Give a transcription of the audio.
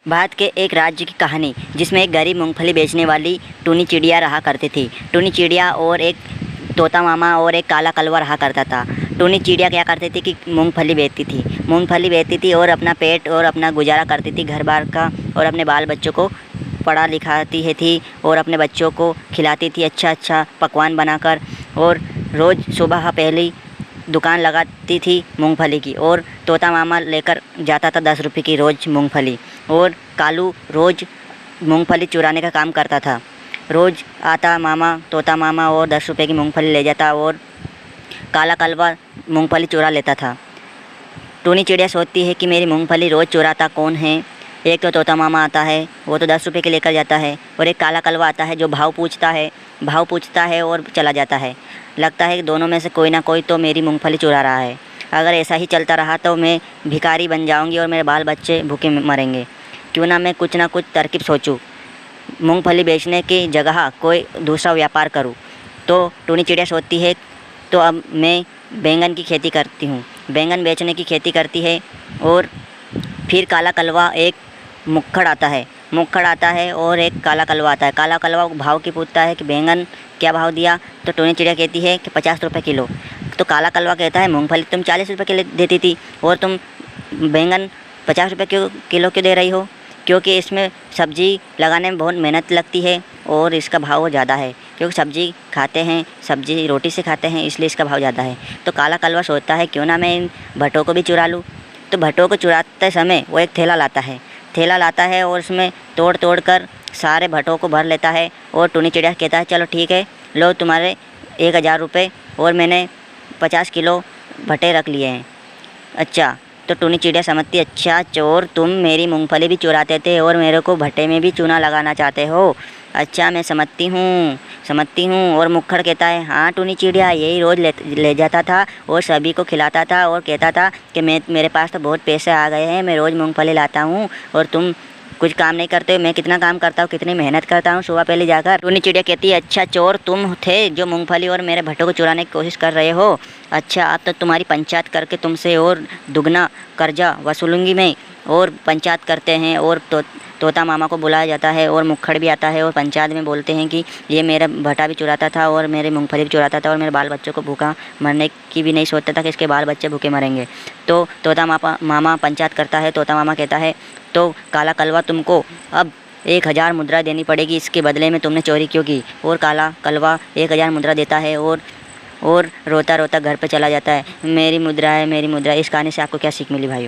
भारत के एक राज्य की कहानी जिसमें एक गरीब मूंगफली बेचने वाली टूनी चिड़िया रहा करती थी। टूनी चिड़िया और एक तोता मामा और एक काला कलवा रहा करता था। टूनी चिड़िया क्या करती थी कि मूंगफली बेचती थी और अपना पेट और अपना गुजारा करती थी घर बार का, और अपने बाल बच्चों को पढ़ा लिखाती है थी और अपने बच्चों को खिलाती थी अच्छा अच्छा पकवान बनाकर। और रोज़ सुबह पहली दुकान लगाती थी मूंगफली की, और तोता मामा लेकर जाता था 10 रुपये की रोज़ मूंगफली, और कालू रोज़ मूंगफली चुराने का काम करता था। रोज़ आता तोता मामा और 10 रुपये की मूंगफली ले जाता और काला कलवा मूंगफली चुरा लेता था। टूनी चिड़िया सोचती है कि मेरी मूंगफली रोज़ चुराता कौन है। एक तो तोता मामा आता है, वो तो 10 रुपये के लेकर जाता है, और एक काला कलवा आता है जो भाव पूछता है और चला जाता है। लगता है कि दोनों में से कोई ना कोई तो मेरी मूंगफली चुरा रहा है। अगर ऐसा ही चलता रहा तो मैं भिखारी बन जाऊंगी और मेरे बाल बच्चे भूखे मरेंगे। क्यों ना मैं कुछ ना कुछ तरकीब सोचूं, मूंगफली बेचने की जगह कोई दूसरा व्यापार करूं। तो टूनी चिड़िया सोचती है, तो अब मैं बैंगन की खेती करती हूँ। बैंगन बेचने की खेती करती है। और फिर काला कलवा एक मुक्खड़ आता है और एक काला कलवा आता है। काला कलवा भाव की पूछता है कि बैंगन क्या भाव दिया। तो टूनी चिड़िया कहती है कि 50 रुपये किलो। तो काला कलवा कहता है मूंगफली तुम 40 रुपये किलो देती थी, और तुम बैंगन 50 रुपये किलो क्यों दे रही हो? क्योंकि इसमें सब्ज़ी लगाने में बहुत मेहनत लगती है और इसका भाव ज़्यादा है। क्योंकि सब्ज़ी खाते हैं, सब्ज़ी रोटी से खाते हैं, इसलिए इसका भाव ज़्यादा है। तो काला कलवा सोचता है क्यों ना मैं इन भट्टों को भी चुरा लूँ। तो भट्टों को चुराते समय वो एक थैला लाता है और उसमें तोड़ कर सारे भट्टों को भर लेता है। और टूनी चिड़िया कहता है चलो ठीक है, लो तुम्हारे 1000 रुपये, और मैंने 50 किलो भट्टे रख लिए हैं। अच्छा, तो टूनी चिड़िया समझती है, अच्छा चोर, तुम मेरी मूंगफली भी चुराते थे और मेरे को भट्टे में भी चूना लगाना चाहते हो। अच्छा, मैं समझती हूँ। और मुक्खड़ कहता है, हाँ टूनी चिड़िया, यही रोज़ ले जाता था और सभी को खिलाता था और कहता था कि मेरे पास तो बहुत पैसे आ गए हैं, मैं रोज़ मूंगफली लाता हूँ और तुम कुछ काम नहीं करते हो। मैं कितना काम करता हूँ, कितनी मेहनत करता हूँ सुबह पहले जाकर। टूनी चिड़िया कहती है, अच्छा चोर, तुम थे जो मूंगफली और मेरे भट्टों को चुराने की कोशिश कर रहे हो। अच्छा, अब तो तुम्हारी पंचायत करके तुमसे और दुगना कर्जा वसूलूंगी मैं। और पंचायत करते हैं और तोता मामा को बुलाया जाता है और मुक्खड़ भी आता है और पंचायत में बोलते हैं कि ये मेरा भट्टा भी चुराता था और मेरे मूंगफली भी चुराता था और मेरे बाल बच्चों को भूखा मरने की भी नहीं सोचता था कि इसके बाल बच्चे भूखे मरेंगे। तो तोता मामा पंचायत करता है। तोता मामा कहता है, तो काला कलवा, तुमको अब 1000 मुद्रा देनी पड़ेगी, इसके बदले में तुमने चोरी क्यों की। और काला कलवा 1000 मुद्रा देता है और रोता रोता घर पर चला जाता है। मेरी मुद्रा है, मेरी मुद्रा। इस कहानी से आपको क्या सीख मिली भाई?